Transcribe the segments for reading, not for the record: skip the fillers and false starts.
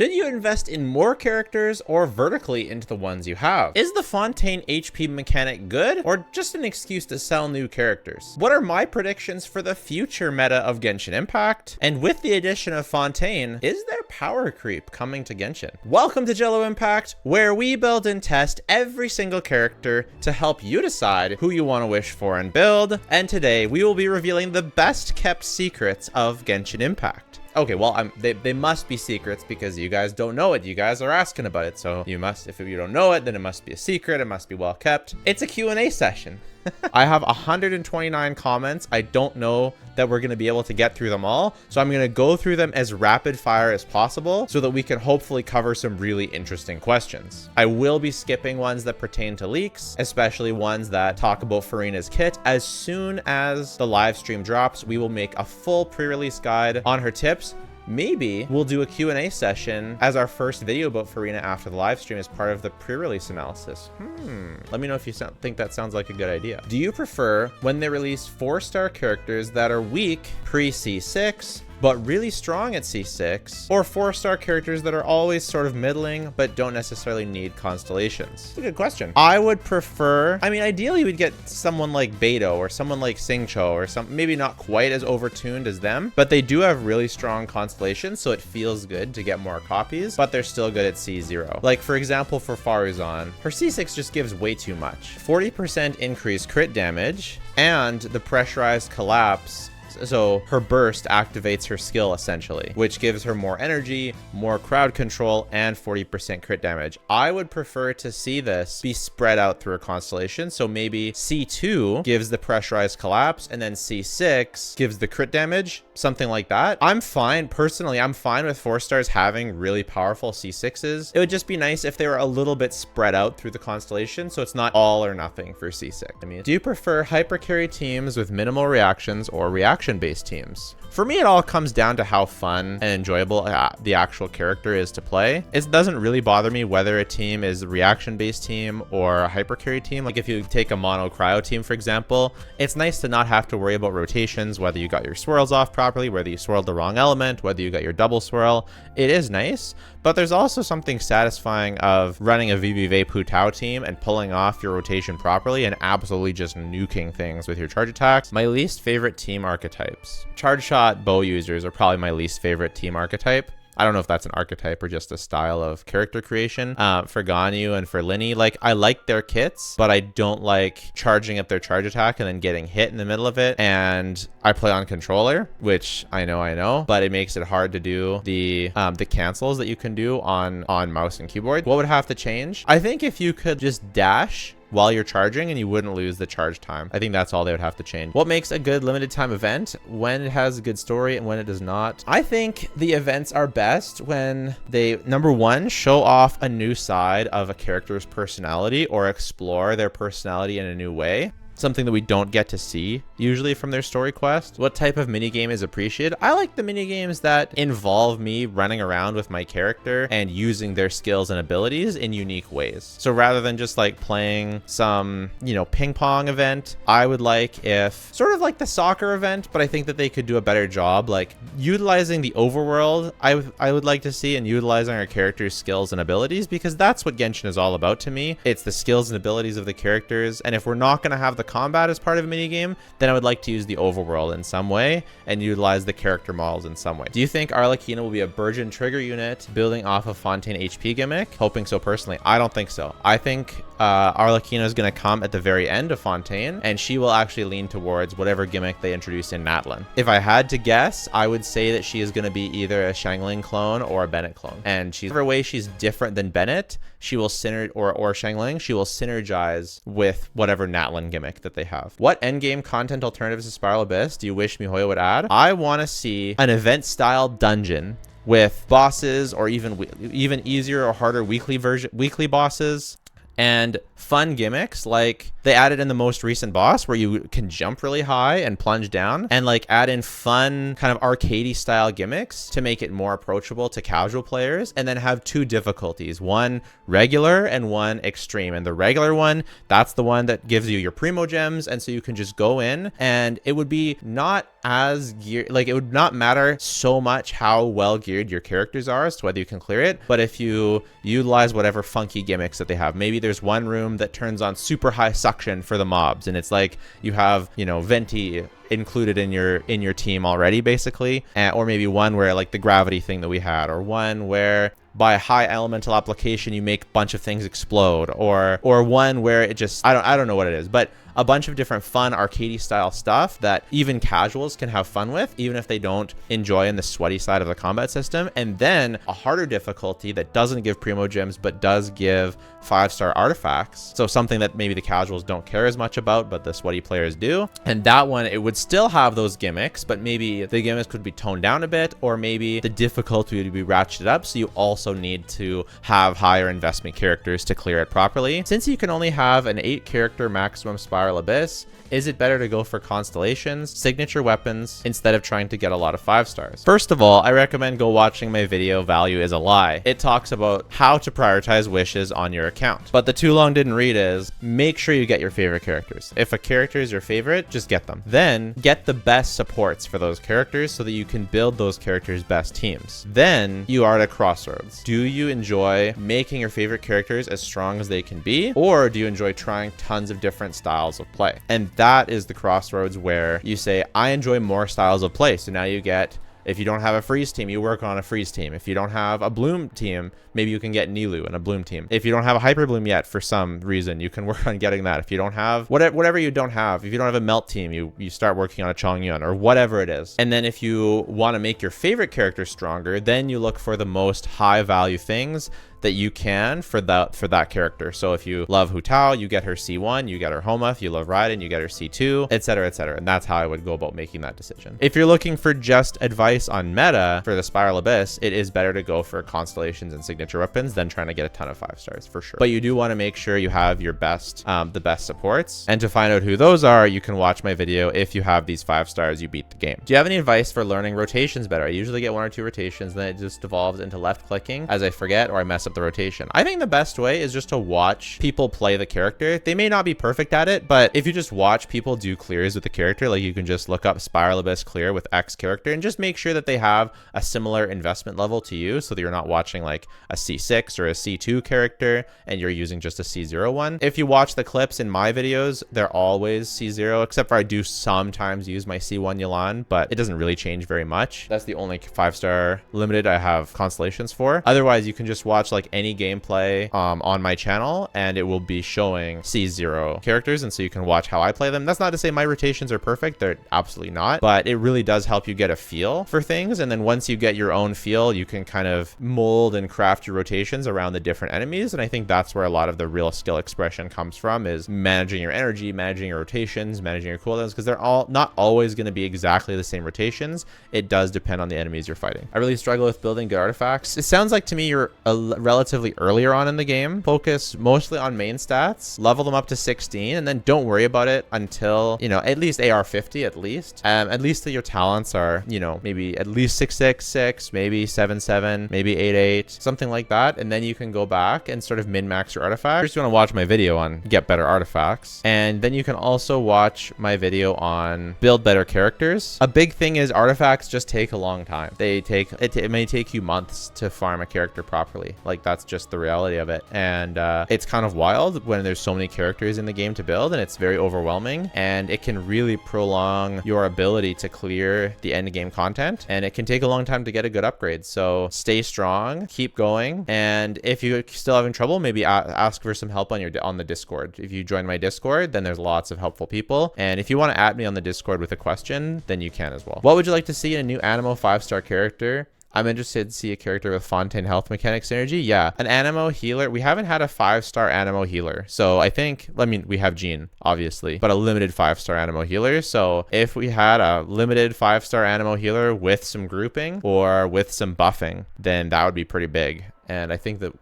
Should you invest in more characters or vertically into the ones you have? Is the Fontaine HP mechanic good or just an excuse to sell new characters? What are my predictions for the future meta of Genshin Impact? And with the addition of Fontaine, is there power creep coming to Genshin? Welcome to Jello Impact, where we build and test every single character to help you decide who you want to wish for and build. And today we will be revealing the best kept secrets of Genshin Impact. Okay, well, they must be secrets because you guys don't know it. You guys are asking about it. So you must, if you don't know it, then it must be a secret. It must be well kept. It's a Q&A session. I have 129 comments. I don't know that we're going to be able to get through them all. So I'm going to go through them as rapid fire as possible so that we can hopefully cover some really interesting questions. I will be skipping ones that pertain to leaks, especially ones that talk about Furina's kit. As soon as the live stream drops, we will make a full pre-release guide on her tips. Maybe we'll do a Q&A session as our first video about Furina after the live stream as part of the pre-release analysis. Let me know if you think that sounds like a good idea. Do you prefer when they release 4-star characters that are weak pre-C6 but really strong at C6, or 4-star characters that are always sort of middling but don't necessarily need constellations? It's a good question. I would prefer, I mean, ideally we'd get someone like Beidou or someone like Xingqiu or some, maybe not quite as overtuned as them, but they do have really strong constellations, so it feels good to get more copies, but they're still good at C0. Like, for example, for Faruzan, her C6 just gives way too much. 40% increased crit damage and the pressurized collapse. So her burst activates her skill essentially, which gives her more energy, more crowd control, and 40% crit damage. I would prefer to see this be spread out through a constellation. So maybe C2 gives the pressurized collapse and then C6 gives the crit damage, something like that. I'm fine. Personally, I'm fine with 4-stars having really powerful C6s. It would just be nice if they were a little bit spread out through the constellation, so it's not all or nothing for C6. I mean, do you prefer hyper carry teams with minimal reactions or reaction-based teams? For me, it all comes down to how fun and enjoyable the actual character is to play. It doesn't really bother me whether a team is a reaction-based team or a hyper carry team. Like if you take a mono cryo team, for example, it's nice to not have to worry about rotations, whether you got your swirls off properly, whether you swirled the wrong element, whether you got your double swirl. It is nice, but there's also something satisfying of running a VBV Putao team and pulling off your rotation properly and absolutely just nuking things with your charge attacks. My least favorite team archetypes. Charge shot bow users are probably my least favorite team archetype. I don't know if that's an archetype or just a style of character creation. For Ganyu and for Linny, like, I like their kits, but I don't like charging up their charge attack and then getting hit in the middle of it. And I play on controller, which I know, but it makes it hard to do the cancels that you can do on mouse and keyboard. What would have to change? I think if you could just dash while you're charging and you wouldn't lose the charge time. I think that's all they would have to change. What makes a good limited time event? When it has a good story and when it does not. I think the events are best when they, number one, show off a new side of a character's personality or explore their personality in a new way. Something that we don't get to see usually from their story quest. What type of minigame is appreciated? I like the minigames that involve me running around with my character and using their skills and abilities in unique ways. So rather than just like playing some, you know, ping pong event, I would like if sort of like the soccer event, but I think that they could do a better job, like utilizing the overworld. I would like to see, and utilizing our character's skills and abilities, because that's what Genshin is all about to me. It's the skills and abilities of the characters. And if we're not going to have the combat as part of a minigame, then I would like to use the overworld in some way and utilize the character models in some way. Do you think Arlecchino will be a burgeon trigger unit building off of Fontaine HP gimmick? Hoping so personally. I don't think so. I think Arlecchino is going to come at the very end of Fontaine, and she will actually lean towards whatever gimmick they introduce in Natlan. If I had to guess, I would say that she is going to be either a Xiangling clone or a Bennett clone. And whatever way she's different than Bennett, she will or Xiangling, she will synergize with whatever Natlan gimmick that they have. What endgame content alternatives to Spiral Abyss do you wish MiHoYo would add? I want to see an event-style dungeon with bosses, or even easier or harder weekly bosses, and fun gimmicks, like they added in the most recent boss where you can jump really high and plunge down, and like add in fun kind of arcadey style gimmicks to make it more approachable to casual players, and then have 2 difficulties, one regular and one extreme. And the regular one, that's the one that gives you your primo gems, and so you can just go in and it would be not as geared, like it would not matter so much how well geared your characters are as to whether you can clear it, but if you utilize whatever funky gimmicks that they have. Maybe there's one room that turns on super high suction for the mobs, and it's like you have, you know, Venti included in your team already, basically, or maybe one where like the gravity thing that we had, or one where by high elemental application you make a bunch of things explode, or one where it just, I don't know what it is, but a bunch of different fun arcadey style stuff that even casuals can have fun with, even if they don't enjoy in the sweaty side of the combat system. And then a harder difficulty that doesn't give primo gems but does give 5-star artifacts, so something that maybe the casuals don't care as much about but the sweaty players do. And that one, it would still have those gimmicks, but maybe the gimmicks could be toned down a bit, or maybe the difficulty would be ratcheted up, so you also need to have higher investment characters to clear it properly. Since you can only have an 8-character maximum Spiral Abyss, is it better to go for constellations, signature weapons, instead of trying to get a lot of 5 stars? First of all, I recommend go watching my video Value is a Lie. It talks about how to prioritize wishes on your account. But the too long didn't read is, make sure you get your favorite characters. If a character is your favorite, just get them. Then get the best supports for those characters so that you can build those characters' best teams. Then you are at a crossroads. Do you enjoy making your favorite characters as strong as they can be, or do you enjoy trying tons of different styles of play? And that is the crossroads where you say, I enjoy more styles of play. So now you get, if you don't have a freeze team, you work on a freeze team. If you don't have a bloom team, maybe you can get Nilou and a bloom team. If you don't have a hyper bloom yet for some reason, you can work on getting that. If you don't have whatever you don't have, if you don't have a melt team, you start working on a Chongyun or whatever it is. And then if you want to make your favorite character stronger, then you look for the most high value things that you can for that character. So if you love Hu Tao, you get her C1, you get her Homa. If you love Raiden, you get her C2, etc., etc. And that's how I would go about making that decision. If you're looking for just advice on meta for the Spiral Abyss, it is better to go for constellations and signature weapons than trying to get a ton of 5 stars, for sure. But you do want to make sure you have your best, the best supports. And to find out who those are, you can watch my video. If you have these 5 stars, you beat the game. Do you have any advice for learning rotations better? I usually get 1 or 2 rotations, then it just devolves into left clicking as I forget or I mess up the rotation. I think the best way is just to watch people play the character. They may not be perfect at it, but if you just watch people do clears with the character, like you can just look up Spiral Abyss clear with X character and just make sure that they have a similar investment level to you, so that you're not watching like a C6 or a C2 character and you're using just a C0 one. If you watch the clips in my videos, they're always C0, except for I do sometimes use my C1 Yelan, but it doesn't really change very much. That's the only 5-star limited I have constellations for. Otherwise, you can just watch like any gameplay on my channel and it will be showing C0 characters, and so you can watch how I play them. That's not to say my rotations are perfect, they're absolutely not, but it really does help you get a feel for things. And then once you get your own feel, you can kind of mold and craft your rotations around the different enemies. And I think that's where a lot of the real skill expression comes from, is managing your energy, managing your rotations, managing your cooldowns, because they're all not always going to be exactly the same rotations. It does depend on the enemies you're fighting. I really struggle with building good artifacts. It sounds like to me you're relatively earlier on in the game. Focus mostly on main stats, level them up to 16, and then don't worry about it until, you know, at least AR 50 at least. At least that your talents are, you know, maybe at least 666, maybe 77, maybe 88, something like that. And then you can go back and sort of min-max your artifacts. First, you want to watch my video on get better artifacts. And then you can also watch my video on build better characters. A big thing is artifacts just take a long time. It may take you months to farm a character properly. Like, that's just the reality of it. And it's kind of wild when there's so many characters in the game to build, and it's very overwhelming, and it can really prolong your ability to clear the end game content, and it can take a long time to get a good upgrade. So stay strong, keep going, and if you're still having trouble, maybe ask for some help on the Discord. If you join my Discord, then there's lots of helpful people, and if you want to add me on the Discord with a question, then you can as well. What would you like to see in a new Animo 5-star character? I'm interested to see a character with Fontaine health mechanic synergy. Yeah, an Animo healer. We haven't had a 5-star Animo healer. So I think, I mean, we have Jean, obviously, but a limited 5-star Animo healer. So if we had a limited 5-star Animo healer with some grouping or with some buffing, then that would be pretty big. and I think that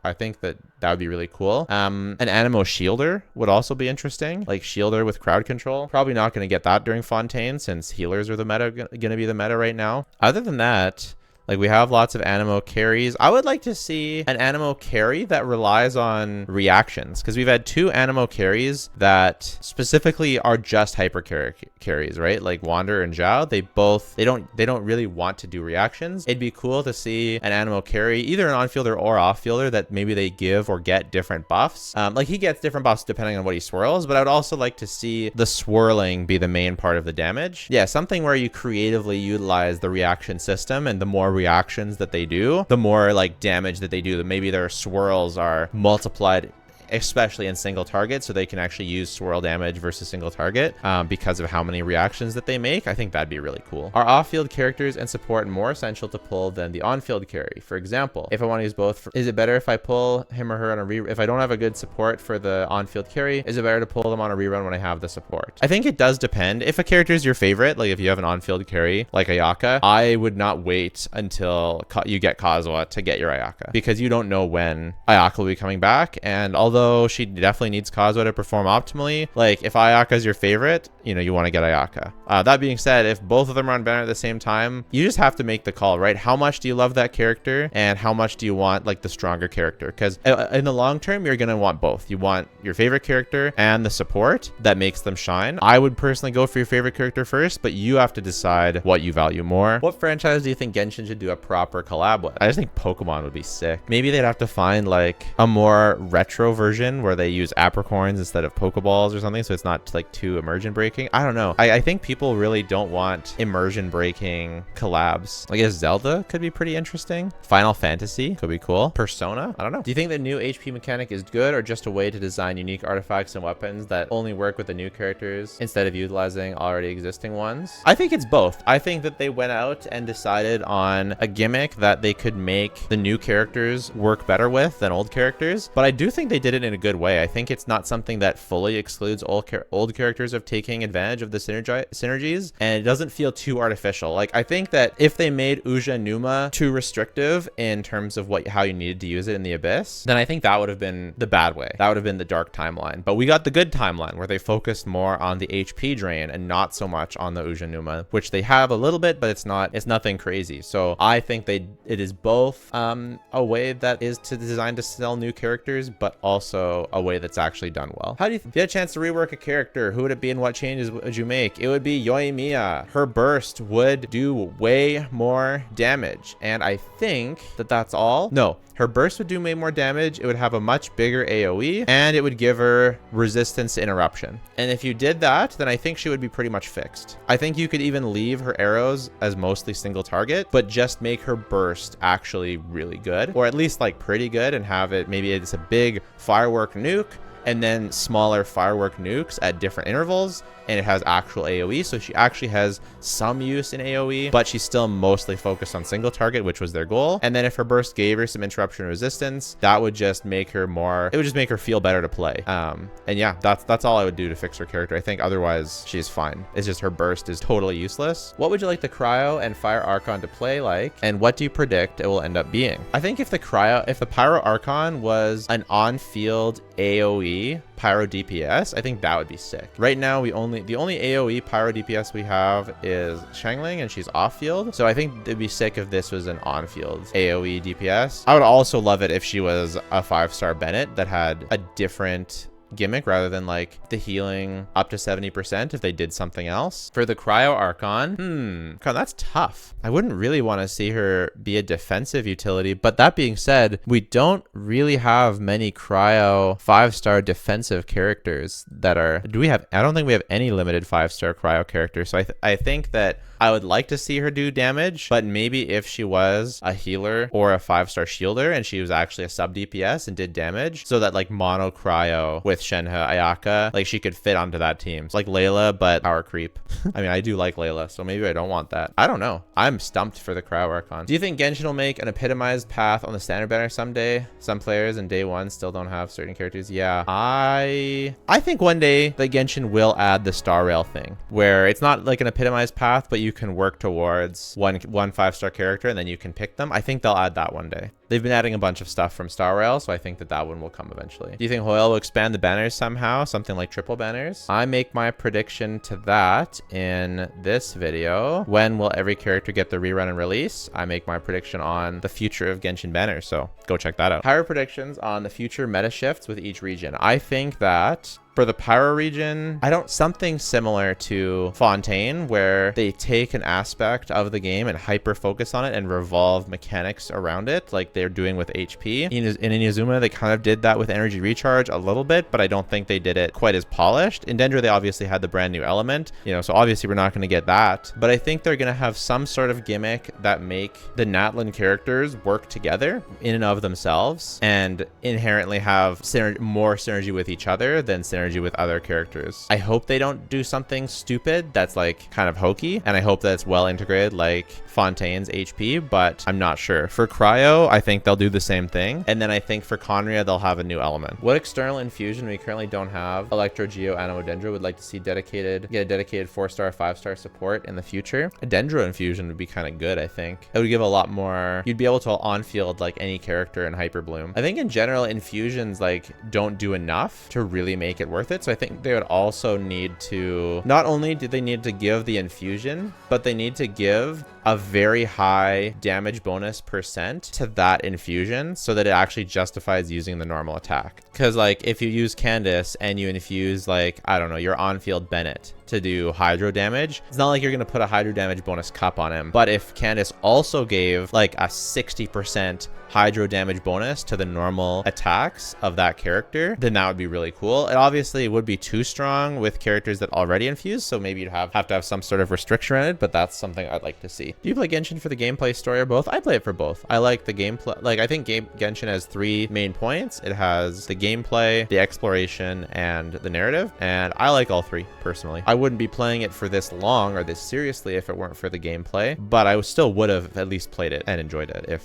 would be really cool. An Animo Shielder would also be interesting, like Shielder with crowd control. Probably not going to get that during Fontaine since healers are going to be the meta right now. Other than that, like, we have lots of Animo carries. I would like to see an Animo carry that relies on reactions, because we've had 2 Animo carries that specifically are just hyper carries, right? Like Wander and Zhao, they don't really want to do reactions. It'd be cool to see an Animo carry, either an on-fielder or off-fielder, that maybe they give or get different buffs. Like, he gets different buffs depending on what he swirls, but I would also like to see the swirling be the main part of the damage. Yeah, something where you creatively utilize the reaction system, and the more reactions that they do, the more like damage that they do. Maybe their swirls are multiplied, especially in single target, so they can actually use swirl damage versus single target because of how many reactions that they make. I think that'd be really cool. Are off-field characters and support more essential to pull than the on-field carry? For example, if I want to use both, is it better if I pull him or her on a if I don't have a good support for the on-field carry, is it better to pull them on a rerun when I have the support? I think it does depend. If a character is your favorite, like if you have an on-field carry like Ayaka, I would not wait until you get Kazuha to get your Ayaka, because you don't know when Ayaka will be coming back. And although she definitely needs Kazuha to perform optimally, like if Ayaka is your favorite, you know, you want to get Ayaka. That being said, if both of them are on banner at the same time, you just have to make the call, right? How much do you love that character, and how much do you want like the stronger character? Because in the long term, you're going to want both. You want your favorite character and the support that makes them shine. I would personally go for your favorite character first, but you have to decide what you value more. What franchise do you think Genshin should do a proper collab with? I just think Pokemon would be sick. Maybe they'd have to find like a more retro version where they use apricorns instead of Pokeballs or something, so it's not like too immersion breaking. I don't know. I think people really don't want immersion breaking collabs. I guess Zelda could be pretty interesting. Final Fantasy could be cool. Persona, I don't know. Do you think the new HP mechanic is good, or just a way to design unique artifacts and weapons that only work with the new characters instead of utilizing already existing ones? I think it's both. I think that they went out and decided on a gimmick that they could make the new characters work better with than old characters, but I do think they did it in a good way. I think it's not something that fully excludes old characters of taking advantage of the synergies, and it doesn't feel too artificial. Like, I think that if they made Uja Numa too restrictive in terms of how you needed to use it in the Abyss, then I think that would have been the bad way. That would have been the dark timeline. But we got the good timeline where they focused more on the HP drain and not so much on the Uja Numa, which they have a little bit, but it's nothing crazy. So I think it is both a way that is designed to sell new characters, but also a way that's actually done well. How do you, if you had a chance to rework a character, who would it be and what changes would you make? It would be Yoimiya. Her burst would do way more damage, and I think that that's all. No, her burst would do way more damage. It would have a much bigger AoE, and it would give her resistance to interruption. And if you did that, then I think she would be pretty much fixed. I think you could even leave her arrows as mostly single target, but just make her burst actually really good, or at least like pretty good, and have it, maybe it's a big firework nuke and then smaller firework nukes at different intervals, and it has actual AoE, so she actually has some use in AoE, but she's still mostly focused on single target, which was their goal. And then if her burst gave her some interruption resistance, that would just make her it would just make her feel better to play. And yeah, that's all I would do to fix her character. I think otherwise she's fine. It's just her burst is totally useless. What would you like the Cryo and Fire Archon to play like, and what do you predict it will end up being? I think if the Pyro Archon was an on-field AoE Pyro DPS, I think that would be sick. Right now, the only AoE Pyro DPS we have is Shangling, and she's off-field. So I think it'd be sick if this was an on-field AoE DPS. I would also love it if she was a 5-star Bennett that had a different gimmick rather than like the healing up to 70% if they did something else. For the Cryo Archon, God, that's tough. I wouldn't really want to see her be a defensive utility, but that being said, we don't really have many Cryo 5-star defensive characters that are, I don't think we have any limited 5-star Cryo characters. So I think that I would like to see her do damage, but maybe if she was a healer or a 5-star shielder and she was actually a sub DPS and did damage, so that like mono Cryo with Shenhe Ayaka, like she could fit onto that team. It's like Layla, but power creep. I mean, I do like Layla, so maybe I don't want that. I don't know. I'm stumped for the Cryo Archon. Do you think Genshin will make an epitomized path on the standard banner someday? Some players in day one still don't have certain characters. Yeah, I think one day that Genshin will add the star rail thing, where it's not like an epitomized path, but you can work towards one 5-star character and then you can pick them. I think they'll add that one day. They've been adding a bunch of stuff from Star Rail, so I think that that one will come eventually. Do you think Hoyle will expand the banners somehow? Something like triple banners? I make my prediction to that in this video. When will every character get the rerun and release? I make my prediction on the future of Genshin banners, so go check that out. Higher predictions on the future meta shifts with each region. I think that for the Pyro region, something similar to Fontaine, where they take an aspect of the game and hyper focus on it and revolve mechanics around it, like they're doing with HP. In Inazuma, they kind of did that with energy recharge a little bit, but I don't think they did it quite as polished. In Dendro, they obviously had the brand new element, you know, so obviously we're not going to get that, but I think they're going to have some sort of gimmick that make the Natlan characters work together in and of themselves and inherently have more synergy with each other than synergy with other characters. I hope they don't do something stupid that's like kind of hokey, and I hope that it's well integrated like Fontaine's HP, but I'm not sure. For Cryo, I think they'll do the same thing, and then I think for Conria, they'll have a new element. What external infusion we currently don't have? Electro, Geo, Anemo, Dendro would like to see get a dedicated 4-star, 5-star support in the future. A Dendro infusion would be kind of good, I think. It would give a lot more. You'd be able to on-field like any character in Hyper Bloom. I think in general, infusions like don't do enough to really make it worth it. So I think they would also need to, not only do they need to give the infusion, but they need to give a very high damage bonus % to that infusion so that it actually justifies using the normal attack. Because like if you use Candace and you infuse like, I don't know, your on-field Bennett to do hydro damage, it's not like you're going to put a hydro damage bonus cup on him. But if Candace also gave like a 60% hydro damage bonus to the normal attacks of that character, then that would be really cool. It obviously would be too strong with characters that already infuse, so maybe you'd have to have some sort of restriction around it, but that's something I'd like to see. Do you play Genshin for the gameplay, story, or both? I play it for both. I like the gameplay. Like, I think Genshin has 3 main points. It has the gameplay, the exploration, and the narrative, and I like all 3 personally. I wouldn't be playing it for this long or this seriously if it weren't for the gameplay, but I still would have at least played it and enjoyed it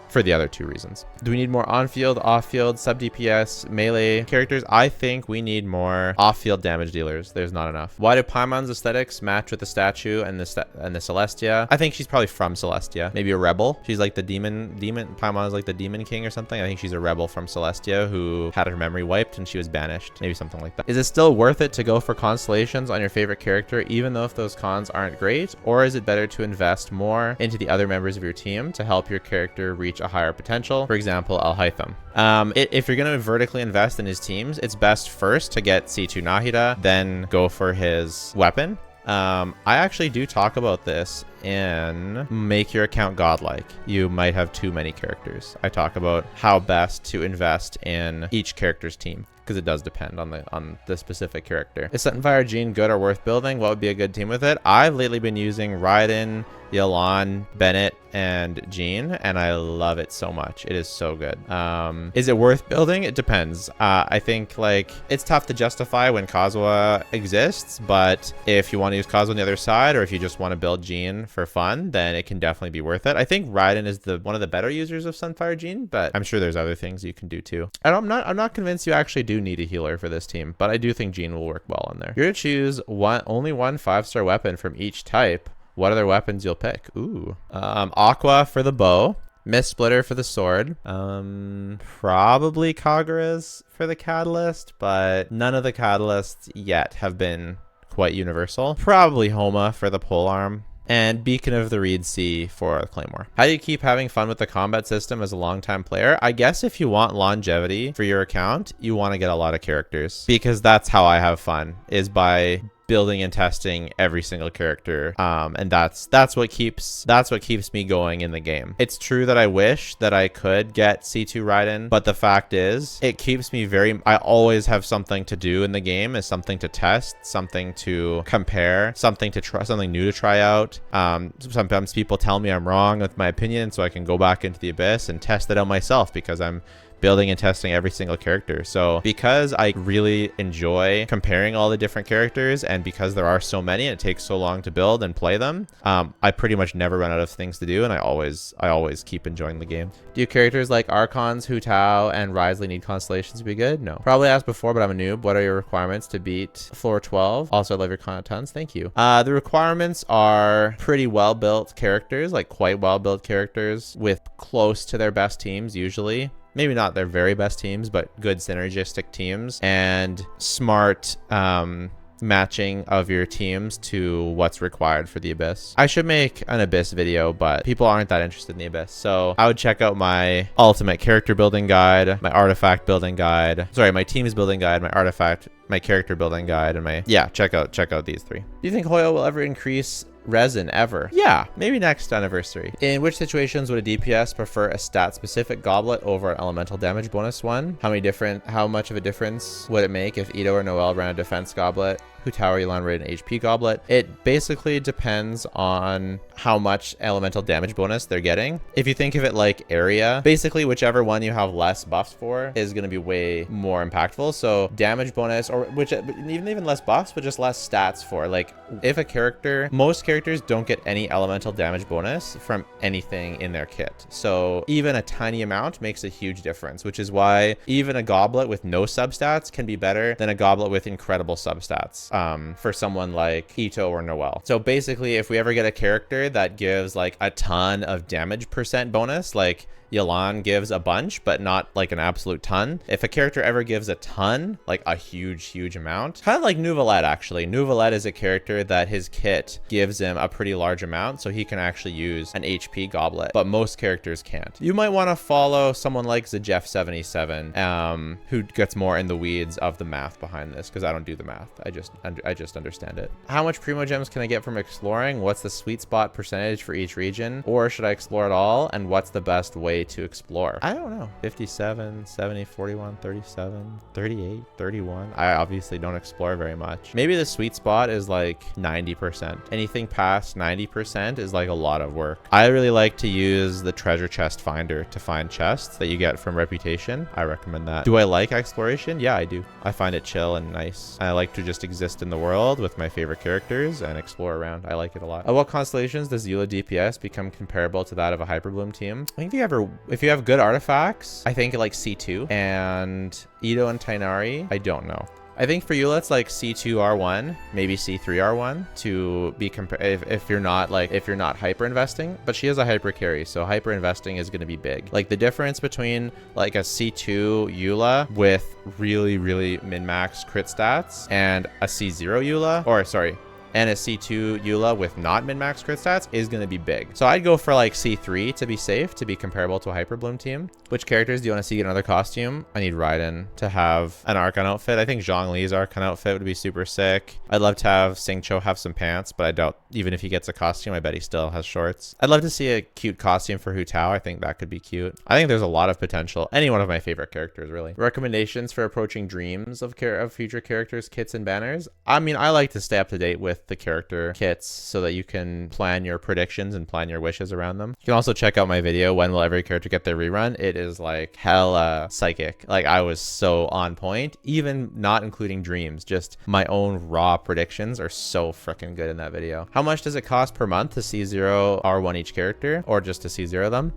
for the other 2 reasons. Do we need more on-field, off-field, sub-DPS, melee characters? I think we need more off-field damage dealers. There's not enough. Why do Paimon's aesthetics match with the statue and the Celestia? I think she's probably from Celestia. Maybe a rebel. She's like the demon. Paimon is like the demon king or something. I think she's a rebel from Celestia who had her memory wiped and she was banished. Maybe something like that. Is it still worth it to go for constellations on your favorite character, even though if those cons aren't great? Or is it better to invest more into the other members of your team to help your character reach a higher potential? For example, Alhaitham. If you're going to vertically invest in his teams, it's best first to get C2 Nahida, then go for his weapon. I actually do talk about this in Make Your Account Godlike. You might have too many characters. I talk about how best to invest in each character's team, because it does depend on the specific character. Is Sunfire Jean good or worth building? What would be a good team with it? I've lately been using Raiden, Yelan, Bennett, and Jean, and I love it so much. It is so good. Is it worth building? It depends. I think like it's tough to justify when Kazuha exists, but if you want to use Kazuha on the other side, or if you just want to build Jean for fun, then it can definitely be worth it. I think Raiden is one of the better users of Sunfire Jean, but I'm sure there's other things you can do too. I'm not convinced you actually do need a healer for this team, but I do think Jean will work well in there. You're to choose only one 5-star weapon from each type. What other weapons you'll pick? Ooh. Aqua for the bow. Mist Splitter for the sword. Probably Kagura's for the catalyst, but none of the catalysts yet have been quite universal. Probably Homa for the polearm. And Beacon of the Reed Sea for Claymore. How do you keep having fun with the combat system as a longtime player? I guess if you want longevity for your account, you want to get a lot of characters, because that's how I have fun, is by building and testing every single character, and that's what keeps me going in the game. It's true that I wish that I could get C2 Raiden, but the fact is it keeps me I always have something to do in the game, is something to test, something to compare, something new to try out. Sometimes people tell me I'm wrong with my opinion, so I can go back into the abyss and test it out myself, because I'm building and testing every single character. So because I really enjoy comparing all the different characters, and because there are so many and it takes so long to build and play them, I pretty much never run out of things to do, and I always keep enjoying the game. Do characters like Archons, Hu Tao, and Risley need constellations to be good? No. Probably asked before, but I'm a noob. What are your requirements to beat floor 12? Also, I love your content tons. Thank you. The requirements are pretty well-built characters, like quite well-built characters with close to their best teams usually. Maybe not their very best teams, but good synergistic teams, and smart matching of your teams to what's required for the Abyss. I should make an Abyss video, but people aren't that interested in the Abyss. So I would check out my ultimate character building guide, my artifact building guide, sorry, my teams building guide, my artifact, my character building guide, and my, yeah, check out these three. Do you think Hoyo will ever increase resin ever? Yeah, maybe next anniversary. In which situations would a DPS prefer a stat specific goblet over an elemental damage bonus one? How much of a difference would it make if Ito or Noel ran a defense goblet? Hu Tao or Elon ran an HP goblet? It basically depends on how much elemental damage bonus they're getting. If you think of it like area, basically whichever one you have less buffs for is going to be way more impactful. So damage bonus, or which even less buffs, but just less stats for, like, if a character, most characters don't get any elemental damage bonus from anything in their kit. So even a tiny amount makes a huge difference, which is why even a goblet with no substats can be better than a goblet with incredible substats for someone like Ito or Noel. So basically, if we ever get a character that gives like a ton of damage percent bonus, like Yelan gives a bunch, but not like an absolute ton. If a character ever gives a ton, like a huge amount, kind of like Nouvelette actually. Nouvelette is a character that his kit gives him a pretty large amount, so he can actually use an HP goblet, but most characters can't. You might want to follow someone like Zajef77, who gets more in the weeds of the math behind this, because I don't do the math. I just understand it. How much Primo Gems can I get from exploring? What's the sweet spot percentage for each region? Or should I explore it all? And what's the best way to explore? I don't know. 57, 70, 41, 37, 38, 31. I obviously don't explore very much. Maybe the sweet spot is like 90%. Anything past 90% is like a lot of work. I really like to use the treasure chest finder to find chests that you get from reputation. I recommend that. Do I like exploration? Yeah, I do. I find it chill and nice. I like to just exist in the world with my favorite characters and explore around. I like it a lot. At what constellations does Eula DPS become comparable to that of a Hyperbloom team? I think if you have good artifacts, I think like C2, and Ito and Tainari, I don't know. I think for Eula, it's like C2 R1, maybe C3 R1 to be if you're not hyper investing, but she has a hyper carry, so hyper investing is going to be big. Like the difference between like a C2 Eula with really min-max crit stats and a C0 Eula, or sorry, and a C2 Eula with not min-max crit stats is going to be big. So I'd go for like C3 to be safe, to be comparable to a Hyperbloom team. Which characters do you want to see get another costume? I need Raiden to have an Archon outfit. I think Zhongli's Archon outfit would be super sick. I'd love to have Xingqiu have some pants, but I doubt even if he gets a costume, I bet he still has shorts. I'd love to see a cute costume for Hu Tao. I think that could be cute. I think there's a lot of potential. Any one of my favorite characters, really. Recommendations for approaching dreams of future characters, kits, and banners? I mean, I like to stay up to date with the character kits so that you can plan your predictions and plan your wishes around them. You can also check out my video, When Will Every Character Get Their Rerun? It is like hella psychic. Like I was so on point, even not including dreams, just my own raw predictions are so freaking good in that video. How much does it cost per month to C0 R1 each character, or just to C0 them?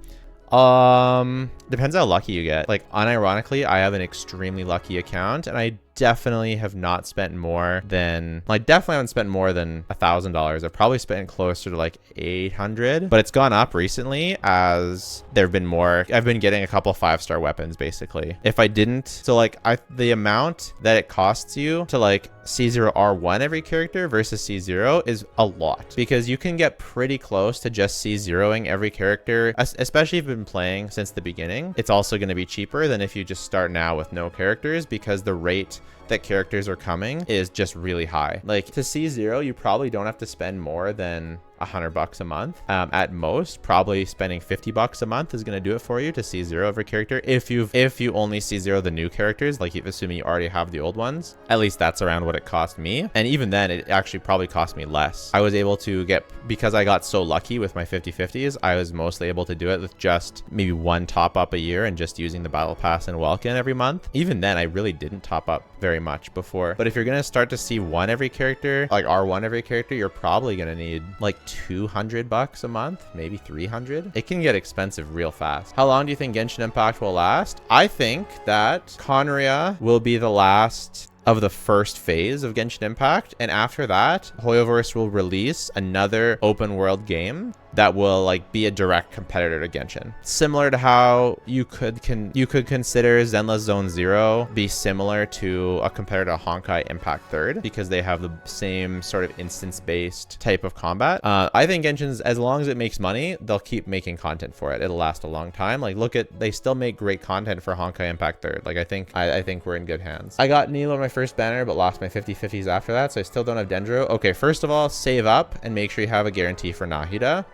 Depends how lucky you get. Like unironically, I have an extremely lucky account, and I definitely have not spent more than, like, definitely haven't spent more than $1,000. I've probably spent closer to like 800, but it's gone up recently as there have been more. I've been getting a couple 5-star weapons basically. If I didn't, so like the amount that it costs you to like C0 R1 every character versus C0 is a lot, because you can get pretty close to just C0ing every character, especially if you've been playing since the beginning. It's also going to be cheaper than if you just start now with no characters, because the rate that characters are coming is just really high. Like to C0, you probably don't have to spend more than $100 a month. At most, probably spending $50 a month is going to do it for you to C0 every character. If you only C0 the new characters, like assuming you already have the old ones, at least that's around what it cost me. And even then, it actually probably cost me less. I was able to get, because I got so lucky with my 50/50s, I was mostly able to do it with just maybe one top up a year and just using the battle pass and Welkin every month. Even then, I really didn't top up very much before. But if you're going to start to C1 every character, like R1 every character, you're probably going to need like $200 a month, maybe 300. It can get expensive real fast. How long do you think Genshin Impact will last? I think that Conria will be the last of the first phase of Genshin Impact, and after that, Hoyoverse will release another open world game that will like be a direct competitor to Genshin. Similar to how you could consider Zenless Zone Zero be similar to a competitor to Honkai Impact Third, because they have the same sort of instance-based type of combat. I think Genshin's, as long as it makes money, they'll keep making content for it. It'll last a long time. Like look at, they still make great content for Honkai Impact Third. Like I think we're in good hands. I got Neil on my first banner, but lost my 50/50s after that, so I still don't have Dendro. Okay, first of all, save up and make sure you have a guarantee for Nahida.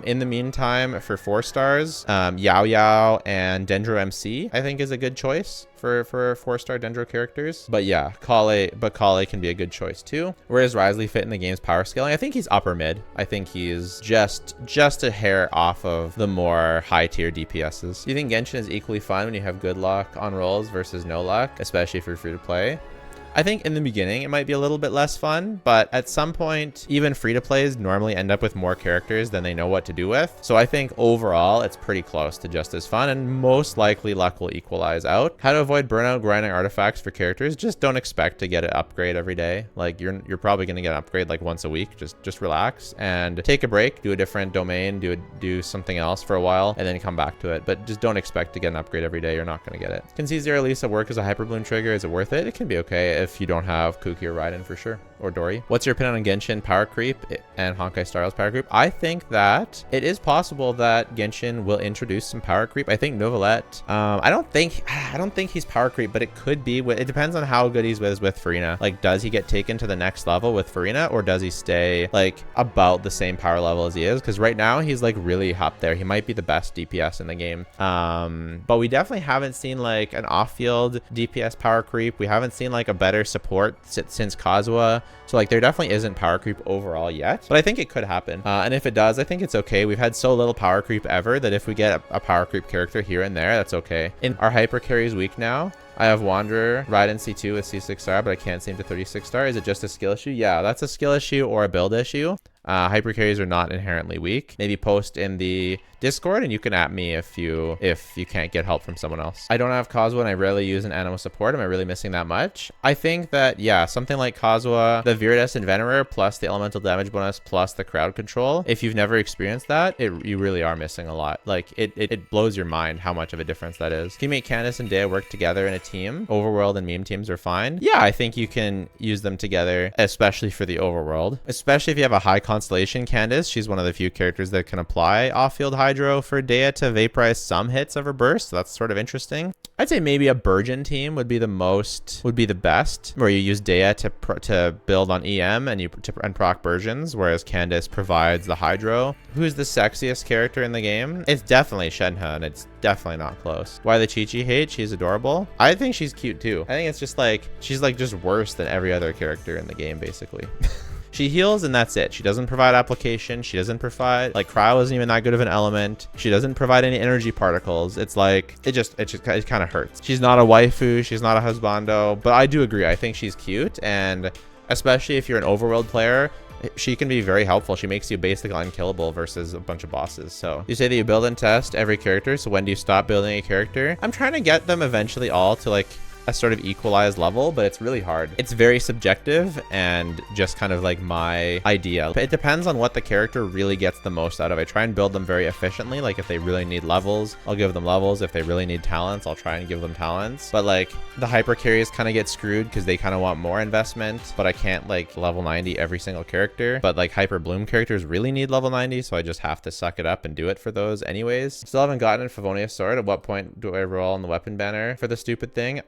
In the meantime, for 4 stars, Yao Yao and Dendro MC, I think is a good choice for 4-star Dendro characters. But yeah, Kale can be a good choice too. Where does Risley fit in the game's power scaling? I think he's upper mid. I think he's just a hair off of the more high tier DPSs. Do you think Genshin is equally fun when you have good luck on rolls versus no luck, especially if you're free to play? I think in the beginning, it might be a little bit less fun, but at some point, even free-to-plays normally end up with more characters than they know what to do with. So I think overall, it's pretty close to just as fun, and most likely luck will equalize out. How to avoid burnout grinding artifacts for characters? Just don't expect to get an upgrade every day. Like you're probably going to get an upgrade like once a week. Just relax and take a break, do a different domain, do something else for a while, and then come back to it. But just don't expect to get an upgrade every day. You're not going to get it. Can C0 Lisa work as a Hyperbloom trigger? Is it worth it? It can be okay if you don't have Kuki or Raiden for sure, or Dori. What's your opinion on Genshin power creep and Honkai Star Rail's power creep? I think that it is possible that Genshin will introduce some power creep. I think Novelette, I don't think he's power creep, but it could be. It depends on how good he's with Farina. Like, does he get taken to the next level with Farina, or does he stay like about the same power level as he is? Because right now he's like really up there. He might be the best DPS in the game. But we definitely haven't seen like an off-field DPS power creep. We haven't seen like a better support since Kazuha. So like there definitely isn't power creep overall yet, but I think it could happen. And if it does, I think it's okay. We've had so little power creep ever that if we get a power creep character here and there, that's okay. In our hyper carries week now, I have Wanderer, Raiden C2 with C6 star, but I can't seem to 36 star. Is it just a skill issue? Yeah, that's a skill issue or a build issue. Hyper carries are not inherently weak. Maybe post in the Discord and you can at me if you can't get help from someone else. I don't have Kazuha and I rarely use an animal support. Am I really missing that much? I think that, yeah, something like Kazuha, the Viridus and Venerer plus the elemental damage bonus plus the crowd control. If you've never experienced that, you really are missing a lot. Like it blows your mind how much of a difference that is. Can you make Candace and Dea work together in a team? Overworld and meme teams are fine. Yeah, I think you can use them together, especially for the overworld. Especially if you have a high constellation Candace. She's one of the few characters that can apply off-field hydro for Dea to vaporize some hits of her burst. So that's sort of interesting. I'd say maybe a Burgeon team would be the best, where you use Dea to build on EM and proc Burgeons, whereas Candace provides the hydro. Who's the sexiest character in the game? It's definitely Shenhe, and it's definitely not close. Why the Chi-Chi hate? She's adorable. I think she's cute too. I think it's just like, she's like just worse than every other character in the game, basically. She heals and that's it. She doesn't provide application. She doesn't provide, like, cryo isn't even that good of an element. She doesn't provide any energy particles. It's like, it kind of hurts. She's not a waifu. She's not a husbando, but I do agree. I think she's cute, and especially if you're an overworld player, she can be very helpful. She makes you basically unkillable versus a bunch of bosses. So you say that you build and test every character. So when do you stop building a character? I'm trying to get them eventually all to like a sort of equalized level, but it's really hard. It's very subjective and just kind of like my idea. It depends on what the character really gets the most out of. I try and build them very efficiently. Like if they really need levels, I'll give them levels. If they really need talents, I'll try and give them talents. But like the hyper carries kind of get screwed because they kind of want more investment, but I can't like level 90 every single character. But like hyper bloom characters really need level 90, so I just have to suck it up and do it for those anyways. Still haven't gotten a Favonius sword. At what point do I roll on the weapon banner for the stupid thing?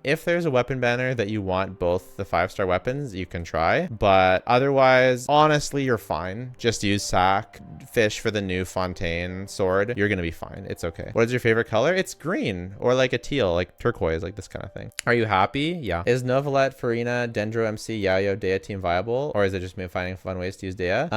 If there's a weapon banner that you want both the 5-star weapons, you can try, but otherwise, honestly, you're fine. Just use sack, fish for the new Fontaine sword. You're gonna be fine. It's okay. What is your favorite color? It's green or like a teal, like turquoise, like this kind of thing. Are you happy? Yeah. Is Novalet, Farina, Dendro MC, Yayo, Dea team viable? Or is it just me finding fun ways to use Dea?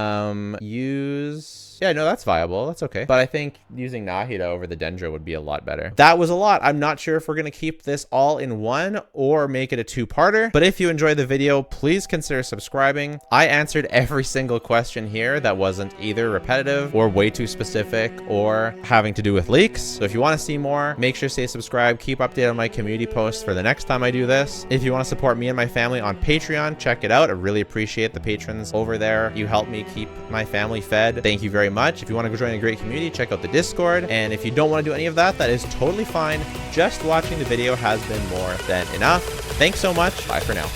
Yeah, no, that's viable. That's okay. But I think using Nahida over the Dendro would be a lot better. That was a lot. I'm not sure if we're going to keep this all in one or make it a 2-parter. But if you enjoyed the video, please consider subscribing. I answered every single question here that wasn't either repetitive or way too specific or having to do with leaks. So if you want to see more, make sure to stay subscribed. Keep updated on my community posts for the next time I do this. If you want to support me and my family on Patreon, check it out. I really appreciate the patrons over there. You help me keep my family fed. Thank you very much. If you want to go join a great community, check out the Discord. And if you don't want to do any of that, that is totally fine. Just watching the video has been more than enough. Thanks so much. Bye for now.